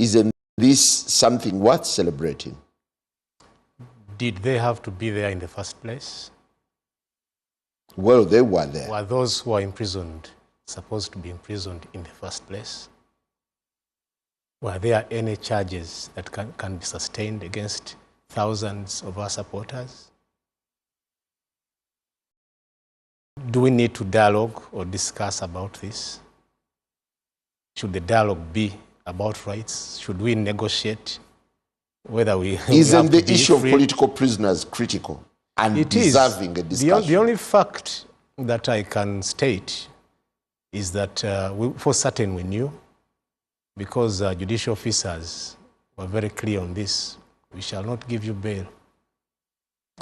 Isn't this something worth celebrating? Did they have to be there in the first place? Well, they were there. Were those who are imprisoned supposed to be imprisoned in the first place? Were there any charges that can be sustained against thousands of our supporters? Do we need to dialogue or discuss about this? Should the dialogue be about rights? Should we negotiate whether we Isn't the issue of political prisoners critical and deserving a discussion? The only fact that I can state is that for certain we knew, because judicial officers were very clear on this. We shall not give you bail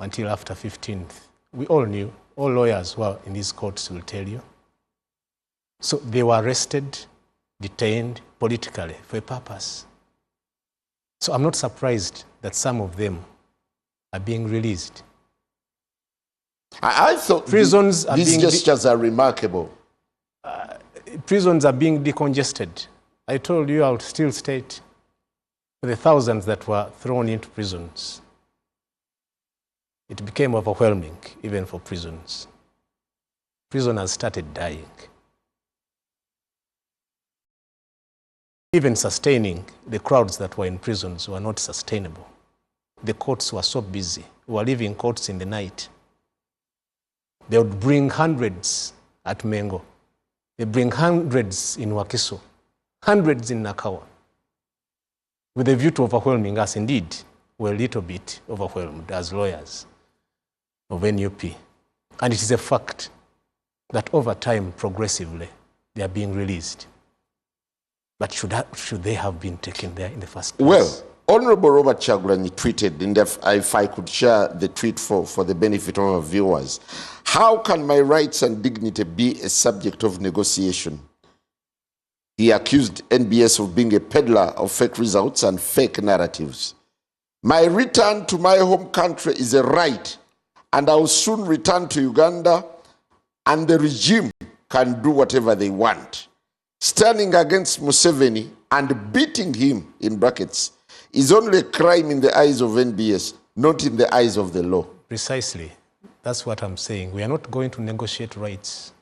until after 15th. We all knew. All lawyers who are in these courts will tell you. So they were arrested, detained politically for a purpose. So I'm not surprised that some of them are being released. I thought these gestures are remarkable. Prisons are being decongested. I told you I would still state for the thousands that were thrown into prisons. It became overwhelming, even for prisons. Prisoners started dying. Even sustaining the crowds that were in prisons were not sustainable. The courts were so busy. We were leaving courts in the night. They would bring hundreds at Mengo. They bring hundreds in Wakiso, hundreds in Nakawa, with a view to overwhelming us. Indeed, we're a little bit overwhelmed as lawyers of NUP. And it is a fact that over time, progressively, they are being released. But should they have been taken there in the first place? Well, Honorable Robert Kyagulanyi tweeted, and if I could share the tweet for the benefit of our viewers, how can my rights and dignity be a subject of negotiation? He accused NBS of being a peddler of fake results and fake narratives. My return to my home country is a right, and I will soon return to Uganda, and the regime can do whatever they want. Standing against Museveni and beating him, in brackets, is only a crime in the eyes of NBS, not in the eyes of the law. Precisely. That's what I'm saying. We are not going to negotiate rights.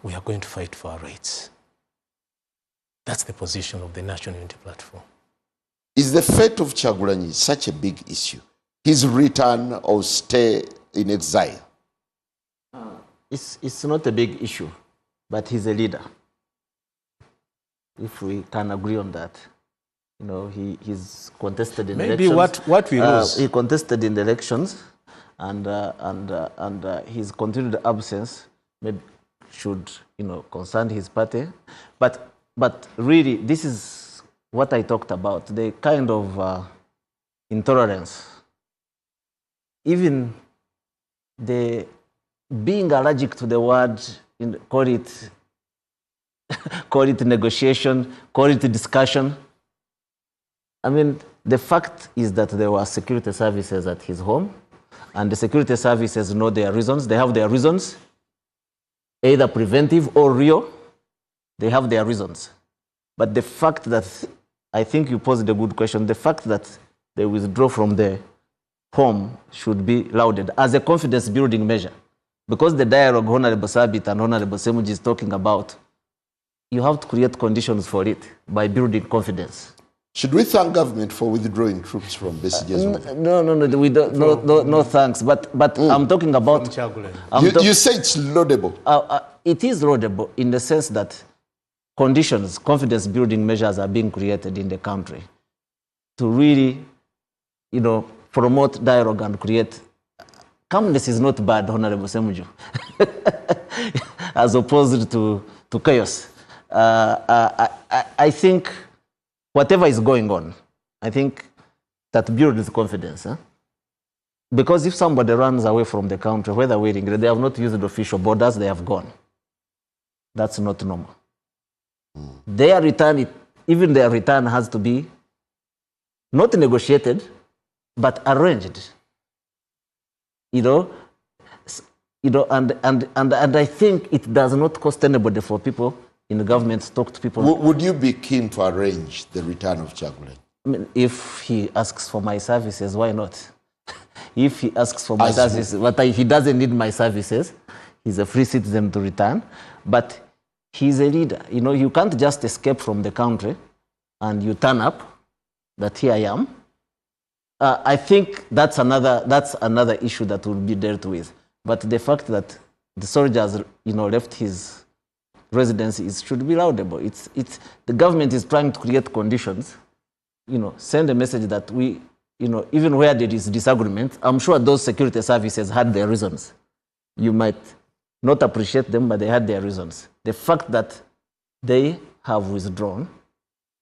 We are going to fight for our rights. That's the position of the National Unity Platform. Is the fate of Kyagulanyi such a big issue? His return or stay in exile? It's not a big issue, but he's a leader. If we can agree on that. You know, he's contested in elections. Maybe what we lose. He contested in the elections, and his continued absence maybe should, you know, concern his party. But really, this is what I talked about, the kind of intolerance. Even the being allergic to the word, call it negotiation, call it discussion. I mean, the fact is that there were security services at his home, and the security services know their reasons. They have their reasons, either preventive or real. They have their reasons. But the fact that, I think you posed a good question, the fact that they withdraw from the home should be lauded as a confidence-building measure. Because the dialogue Honorable Sabit and Honorable Semuji is talking about, you have to create conditions for it by building confidence. Should we thank government for withdrawing troops from Besige's movement? No, we don't, no thanks. But I'm talking about... You say it's laudable. It is laudable in the sense that conditions, confidence-building measures are being created in the country to really, you know, promote dialogue and create... Calmness is not bad, Honorable Semuju, as opposed to chaos. I think whatever is going on, I think that builds confidence. Huh? Because if somebody runs away from the country, whether willing, they have not used official borders, they have gone. That's not normal. Their return, even their return has to be not negotiated, but arranged. You know, and I think it does not cost anybody for people in the government talk to people. Would you be keen to arrange the return of Kyagulanyi? I mean, if he asks for my services, why not? If he asks for my services, but if he doesn't need my services, he's a free citizen to return. But he's a leader. You know, you can't just escape from the country and you turn up that here I am. I think that's another issue that will be dealt with. But the fact that the soldiers, you know, left his residence should be laudable. The government is trying to create conditions, you know, send a message that we, you know, even where there is disagreement, I'm sure those security services had their reasons. You might not appreciate them, but they had their reasons. The fact that they have withdrawn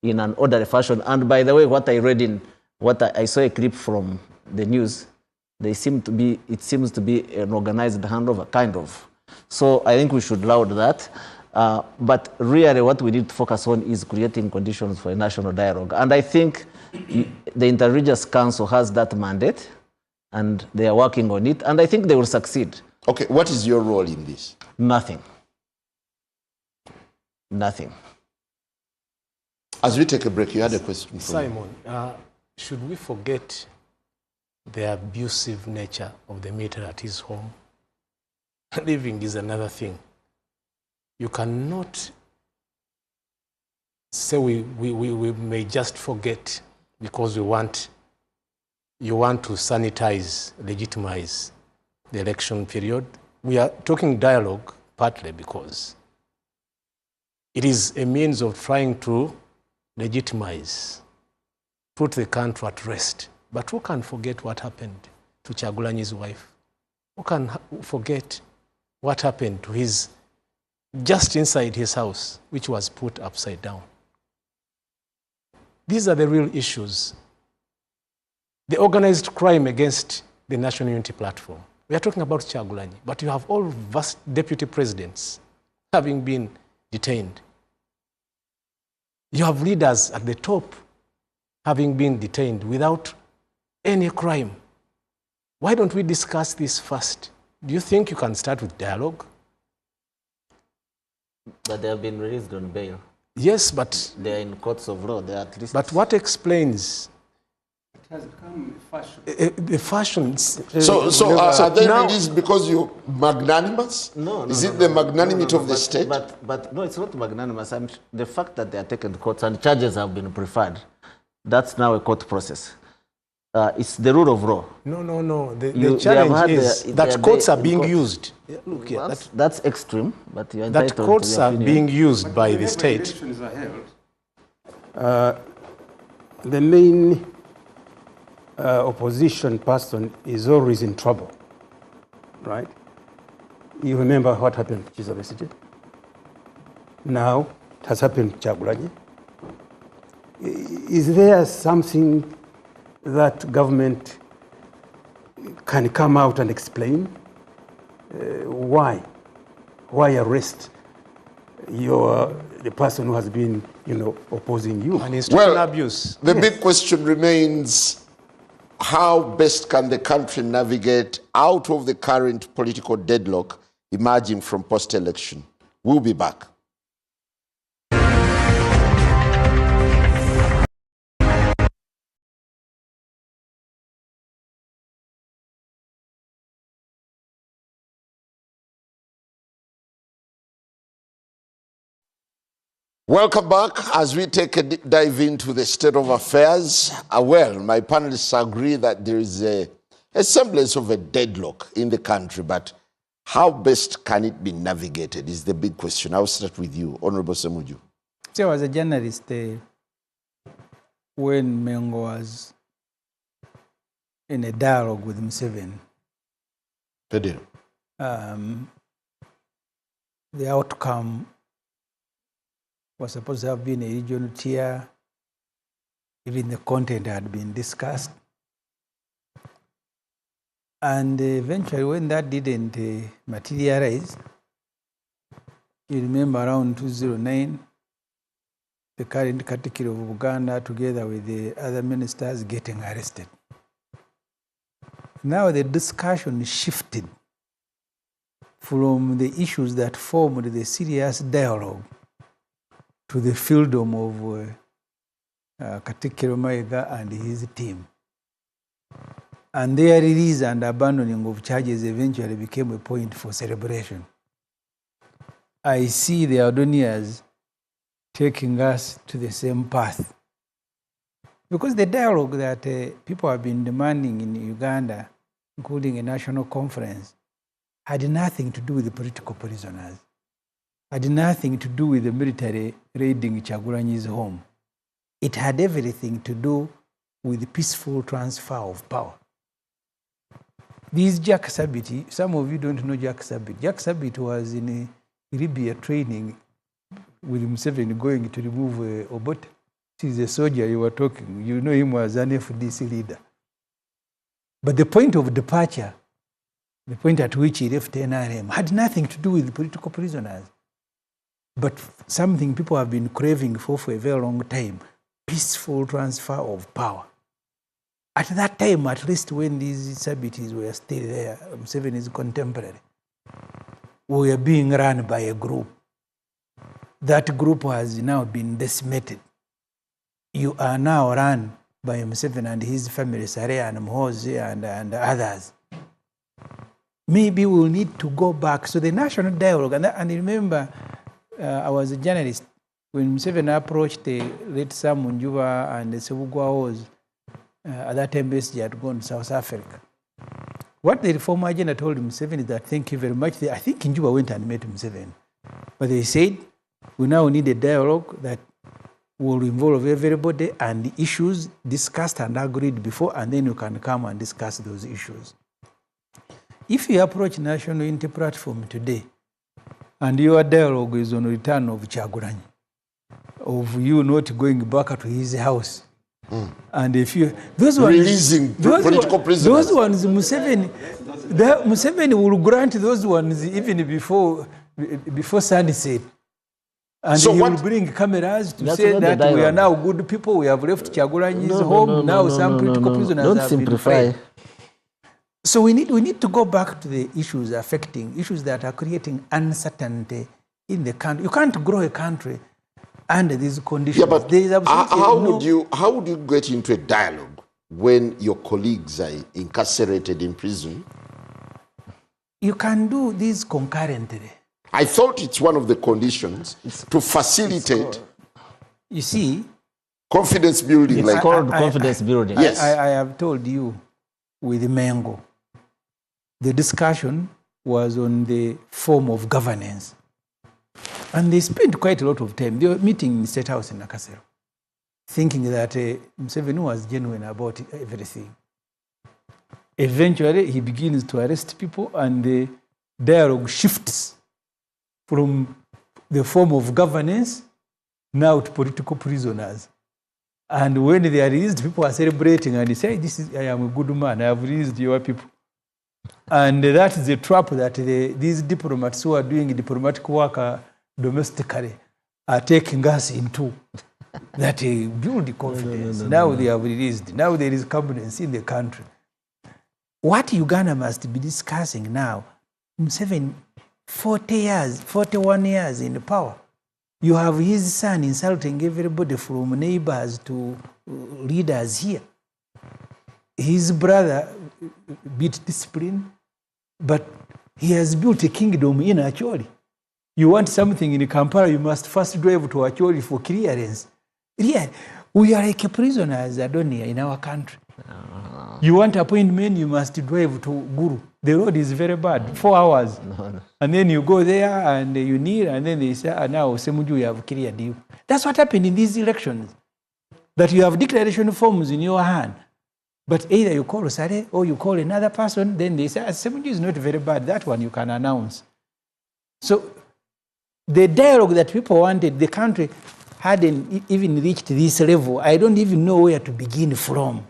in an orderly fashion, and by the way, what I read in, I saw a clip from the news, it seems to be an organized handover, kind of. So I think we should laud that. But really what we need to focus on is creating conditions for a national dialogue. And I think the Inter-Religious Council has that mandate, and they are working on it, and I think they will succeed. Okay, what is your role in this? Nothing. Nothing. As we take a break, you had a question for Simon, should we forget the abusive nature of the meter at his home? Living is another thing. You cannot say we may just forget because you want to sanitize, legitimize the election period. We are talking dialogue partly because it is a means of trying to legitimize, put the country at rest. But who can forget what happened to Kyagulanyi's wife? Who can forget what happened to his, just inside his house, which was put upside down? These are the real issues. The organized crime against the National Unity Platform. We are talking about Kyagulanyi, but you have all vast deputy presidents having been detained. You have leaders at the top having been detained without any crime. Why don't we discuss this first? Do you think you can start with dialogue? But they have been released on bail. Yes, but they are in courts of law. They are at least. But what explains? It has become a fashion. The fashions. Are they released because you're magnanimous? No. Is it the magnanimity of the state? But no, it's not magnanimous. The fact that they are taken to courts and charges have been preferred, that's now a court process. It's the rule of law. No. The challenge is that courts are being used. Look here, that's extreme, but you're entitled that courts to your are being used by the state. Elections are held. The main opposition person is always in trouble, right? You remember what happened to Kizza. Now it has happened to Kyagulanyi. Is there something that government can come out and explain? Why arrest the person who has been, opposing you? And institutional abuse. The big question remains, how best can the country navigate out of the current political deadlock emerging from post-election? We'll be back. Welcome back as we take a deep dive into the state of affairs. Well, my panelists agree that there is a semblance of a deadlock in the country, but how best can it be navigated is the big question. I'll start with you, Honorable Semuju. So as a journalist, when Mengo was in a dialogue with Museveni, the outcome was supposed to have been a regional tier. Even the content had been discussed. And eventually, when that didn't materialize, you remember around 2009, the current Katikkiro of Uganda, together with the other ministers, getting arrested. Now the discussion shifted from the issues that formed the serious dialogue to the fieldom of Katikkiro Mayiga and his team. And their release and abandoning of charges eventually became a point for celebration. I see the Adonias taking us to the same path. Because the dialogue that people have been demanding in Uganda, including a national conference, had nothing to do with the political prisoners, had nothing to do with the military raiding Kyagulanyi's home. It had everything to do with the peaceful transfer of power. This Jack Sabiti, some of you don't know Jack Sabiti. Jack Sabiti was in Libya training with Museveni going to remove Obote. He's a soldier you were talking. You know him as an FDC leader. But the point of departure, the point at which he left NRM, had nothing to do with political prisoners. But something people have been craving for a very long time, peaceful transfer of power. At that time, at least when these Sabitis were still there, Museveni's contemporary, we were being run by a group. That group has now been decimated. You are now run by Museveni and his family, Sare and Mhozi and others. Maybe we'll need to go back. So the national dialogue, and remember, I was a journalist when Museveni approached the late Sam Munjuba and the Sebugwaos. At that time, BSG had gone to South Africa. What the reform agenda told Museveni is that, thank you very much. I think Njuba went and met Museveni. But they said, we now need a dialogue that will involve everybody and the issues discussed and agreed before, and then you can come and discuss those issues. If you approach National Unity Platform today, and your dialogue is on return of Kyagulanyi, of you not going back to his house, and if you those ones releasing political prisoners, those ones Museveni will grant those ones even before sunset, and so he will bring cameras to say that we are now good people. We have left Kyagulanyi's home. Now some political prisoners have been freed. So we need to go back to the issues that are creating uncertainty in the country. You can't grow a country under these conditions. Yeah, but how would you get into a dialogue when your colleagues are incarcerated in prison? You can do this concurrently. I thought it's one of the conditions to facilitate. You see, confidence building. It's called confidence building. Yes, I have told you with Mengo, the discussion was on the form of governance. And they spent quite a lot of time. They were meeting in the State House in Nakasero, thinking that Museveni was genuine about everything. Eventually, he begins to arrest people, and the dialogue shifts from the form of governance now to political prisoners. And when they are released, people are celebrating, and they say, I am a good man, I have released your people. And that is the trap that these diplomats who are doing diplomatic work domestically are taking us into. That build confidence. No. They have released. Now there is confidence in the country. What Uganda must be discussing now, 41 years in power. You have his son insulting everybody from neighbors to leaders here. His brother beat discipline, but he has built a kingdom in Acholi. You want something in Kampala, you must first drive to Acholi for clearance. Yeah, we are like prisoners, Adonia, in our country. You want appointment, you must drive to Guru. The road is very bad, 4 hours. No. And then you go there and you kneel, and then they say, now, Semuju, you have cleared you. That's what happened in these elections. That you have declaration forms in your hand. But either you call Sare or you call another person, then they say, Semuju is not very bad. That one you can announce. So the dialogue that people wanted, the country hadn't even reached this level. I don't even know where to begin from.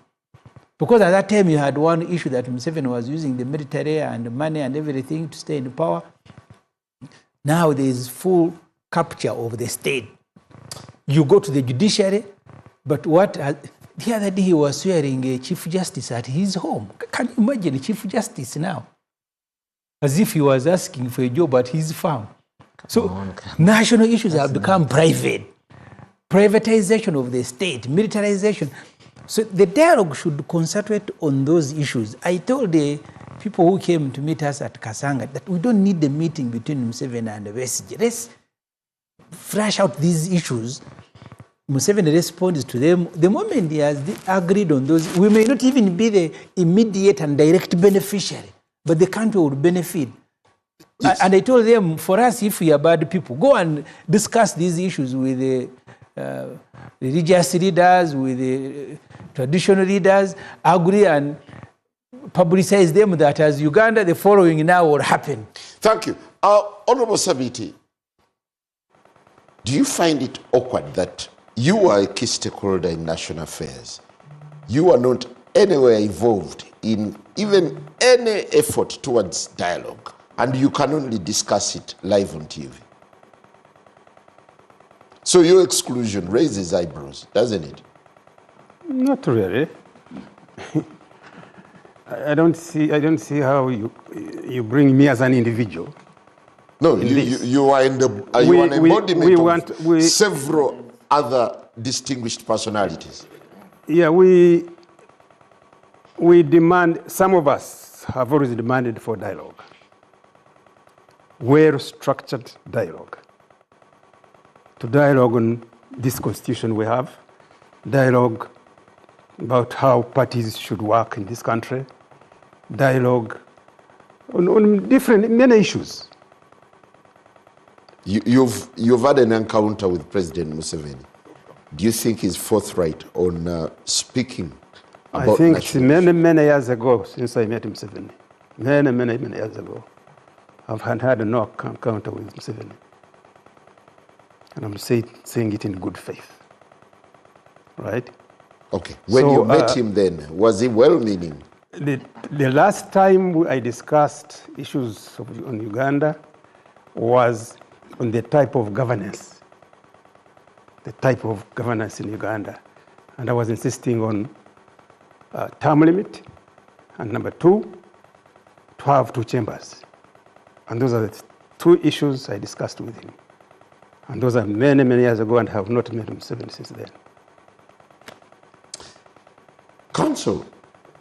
Because at that time you had one issue that Museveni was using the military and money and everything to stay in power. Now there is full capture of the state. You go to the judiciary, but the other day he was swearing a Chief Justice at his home. Can you imagine a Chief Justice now? As if he was asking for a job at his farm. So national issues have become private. privatization of the state, militarization. So the dialogue should concentrate on those issues. I told the people who came to meet us at Kasanga that we don't need the meeting between Museveni and Besigye. Let's flesh out these issues. Museveni responds to them. The moment he has agreed on those, we may not even be the immediate and direct beneficiary, but the country would benefit. Yes. And I told them, for us, if we are bad people, go and discuss these issues with the religious leaders, with the traditional leaders, agree and publicize them that as Uganda, the following now will happen. Thank you. Honorable Sabiti, do you find it awkward that you are a key stakeholder in national affairs? You are not anywhere involved in even any effort towards dialogue, and you can only discuss it live on TV. So your exclusion raises eyebrows, doesn't it? Not really. I don't see how you bring me as an individual. No, you are an embodiment of several other distinguished personalities. Yeah, we demand, some of us have always demanded for dialogue. Well-structured dialogue. To dialogue on this constitution we have, dialogue about how parties should work in this country, dialogue on many issues. You've had an encounter with President Museveni. Do you think he's forthright on speaking about I think it's many years ago since I met Museveni. Many years ago. I've had no encounter with Museveni. And I'm saying it in good faith. Right? Okay. When you met him then, was he well-meaning? The last time I discussed issues on Uganda was on the type of governance. The type of governance in Uganda. And I was insisting on term limit, and number 2, to have 2 chambers. And those are the 2 issues I discussed with him. And those are many years ago, and have not met Museveni since then. Counsel,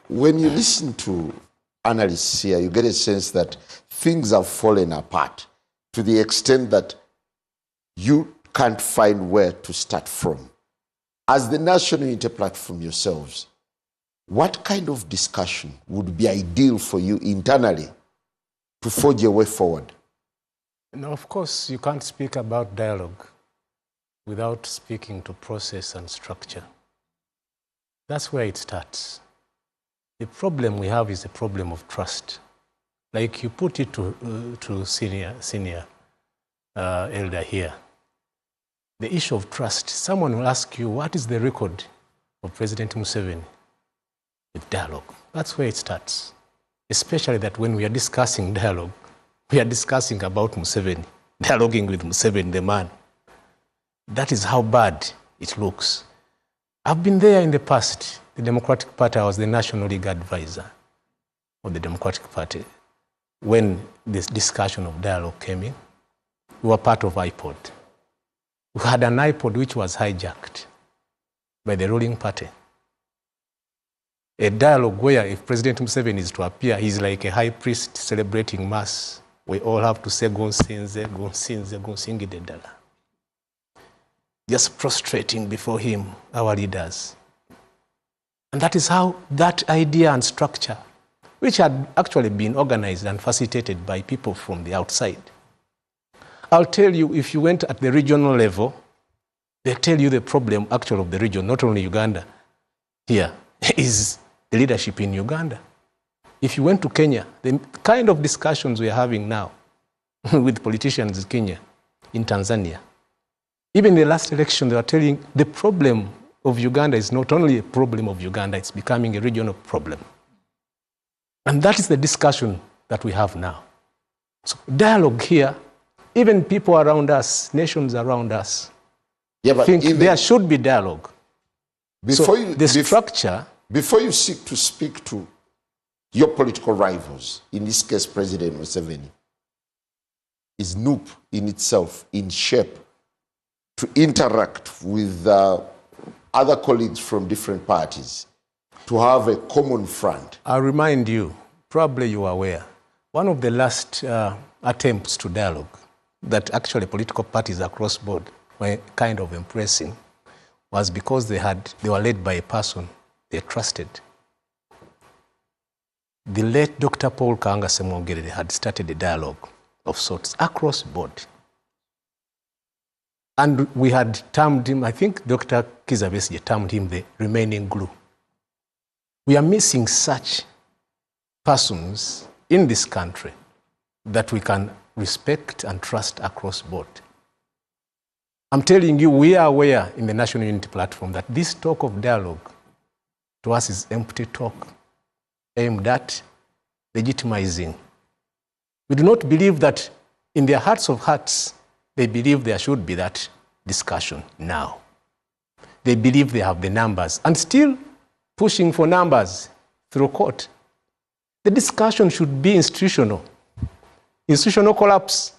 when you listen to analysts here, you get a sense that things have fallen apart to the extent that you can't find where to start from. As the National Unity Platform yourselves, what kind of discussion would be ideal for you internally to forge a way forward? No, of course, you can't speak about dialogue without speaking to process and structure. That's where it starts. The problem we have is a problem of trust. Like you put it to senior elder here. The issue of trust. Someone will ask you, what is the record of President Museveni with dialogue? That's where it starts. Especially that when we are discussing dialogue, we are discussing about Museveni, dialoguing with Museveni, the man. That is how bad it looks. I've been there in the past. The Democratic Party, I was the National League advisor of the Democratic Party. When this discussion of dialogue came in, we were part of IPOD. We had an iPod which was hijacked by the ruling party. A dialogue where if President Museveni is to appear, he's like a high priest celebrating mass. We all have to say, Gonsinze, Gonsinze, Gonsingidedala. Just prostrating before him, our leaders. And that is how that idea and structure, which had actually been organized and facilitated by people from the outside. I'll tell you, if you went at the regional level, they tell you the problem actually of the region, not only Uganda, here, is the leadership in Uganda. If you went to Kenya, the kind of discussions we are having now with politicians in Kenya, in Tanzania, even in the last election, they were telling the problem of Uganda is not only a problem of Uganda, it's becoming a regional problem. And that is the discussion that we have now. So dialogue here, even people around us, nations around us, think there should be dialogue. Before you seek to speak to your political rivals, in this case President Museveni, is NUP in itself, in shape, to interact with other colleagues from different parties, to have a common front? I'll remind you, probably you are aware, one of the last attempts to dialogue that actually political parties across board were kind of impressing was because they were led by a person they trusted. The late Dr. Paul Kaanga Ssemwogerere had started a dialogue of sorts across board. And we had termed him, I think Dr. Kizza Besigye termed him the remaining glue. We are missing such persons in this country that we can respect and trust across board. I'm telling you, we are aware in the National Unity Platform that this talk of dialogue to us is empty talk aimed at legitimizing. We do not believe that in their hearts of hearts, they believe there should be that discussion now. They believe they have the numbers and still pushing for numbers through court. The discussion should be institutional. Institutional collapse.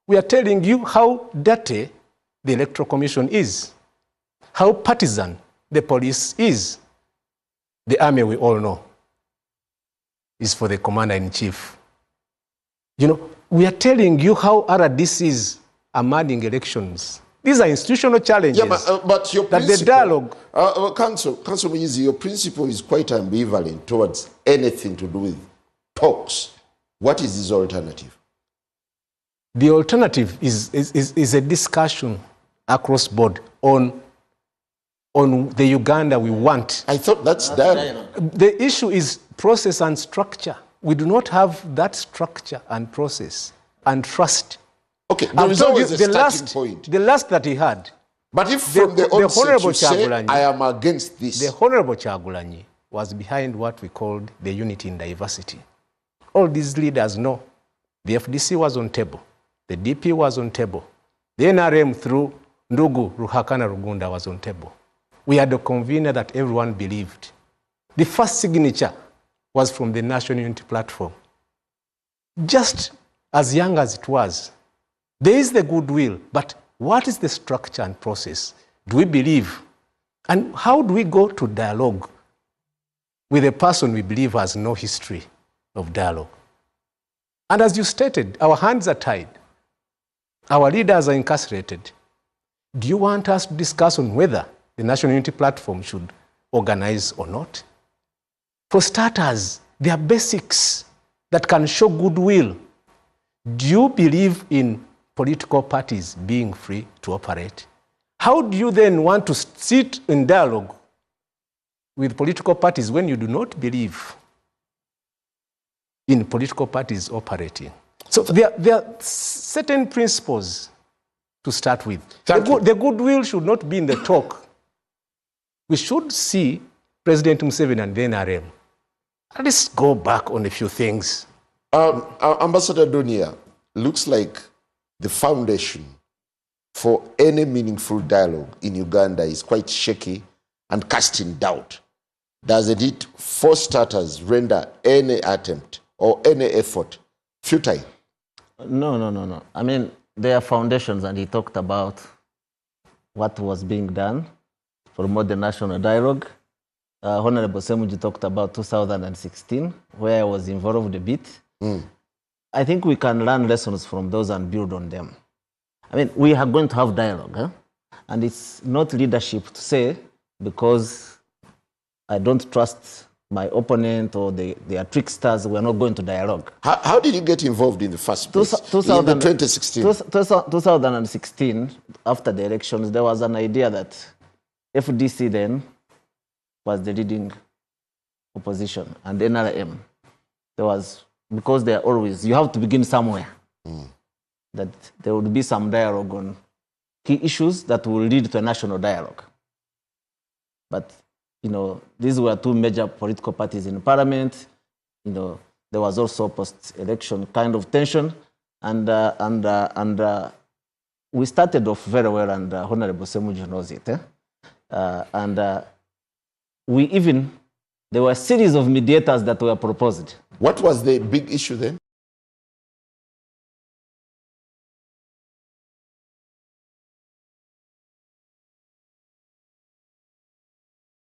We are telling you how dirty the Electoral Commission is, how partisan the police is. The army, we all know, is for the commander-in-chief. You know, we are telling you how RDCs are manning elections. These are institutional challenges. Yeah, but your that the dialogue. Council Muyizi, your principle is quite ambivalent towards anything to do with talks. What is his alternative? The alternative is a discussion across board on the Uganda we want. I thought that's dialogue. The issue is process and structure. We do not have that structure and process and trust. Okay, there is always a starting point. The last that he had. But if from the onset you say, I am against this. The Honorable Kyagulanyi was behind what we called the unity in diversity. All these leaders know. The FDC was on table. The DP was on table. The NRM through Ndugu Ruhakana Rugunda was on table. We had a convener that everyone believed. The first signature was from the National Unity Platform. Just as young as it was, there is the goodwill, but what is the structure and process? Do we believe? And how do we go to dialogue with a person we believe has no history of dialogue? And as you stated, our hands are tied. Our leaders are incarcerated. Do you want us to discuss on whether the National Unity Platform should organize or not? For starters, there are basics that can show goodwill. Do you believe in political parties being free to operate? How do you then want to sit in dialogue with political parties when you do not believe in political parties operating? So there are certain principles to start with. The goodwill should not be in the talk. We should see President Museveni and the NRM. Let's go back on a few things. Ambassador Dunia, looks like the foundation for any meaningful dialogue in Uganda is quite shaky and cast in doubt. Doesn't it, for starters, render any attempt or any effort futile? No. I mean, there are foundations, and he talked about what was being done to promote the national dialogue. Honorable Semuji talked about 2016, where I was involved a bit. I think we can learn lessons from those and build on them. I mean, we are going to have dialogue, and it's not leadership to say, because I don't trust my opponent or they are tricksters, we're not going to dialogue. How did you get involved in the first place? In the 2016? 2016, after the elections, there was an idea that FDC then was the leading opposition, and NRM. There was, because they are always, you have to begin somewhere, that there would be some dialogue on key issues that will lead to a national dialogue. But you know, these were two major political parties in parliament. You know, there was also post-election kind of tension, and we started off very well, and Honorable Semuji knows it. There were a series of mediators that were proposed. What was the big issue then?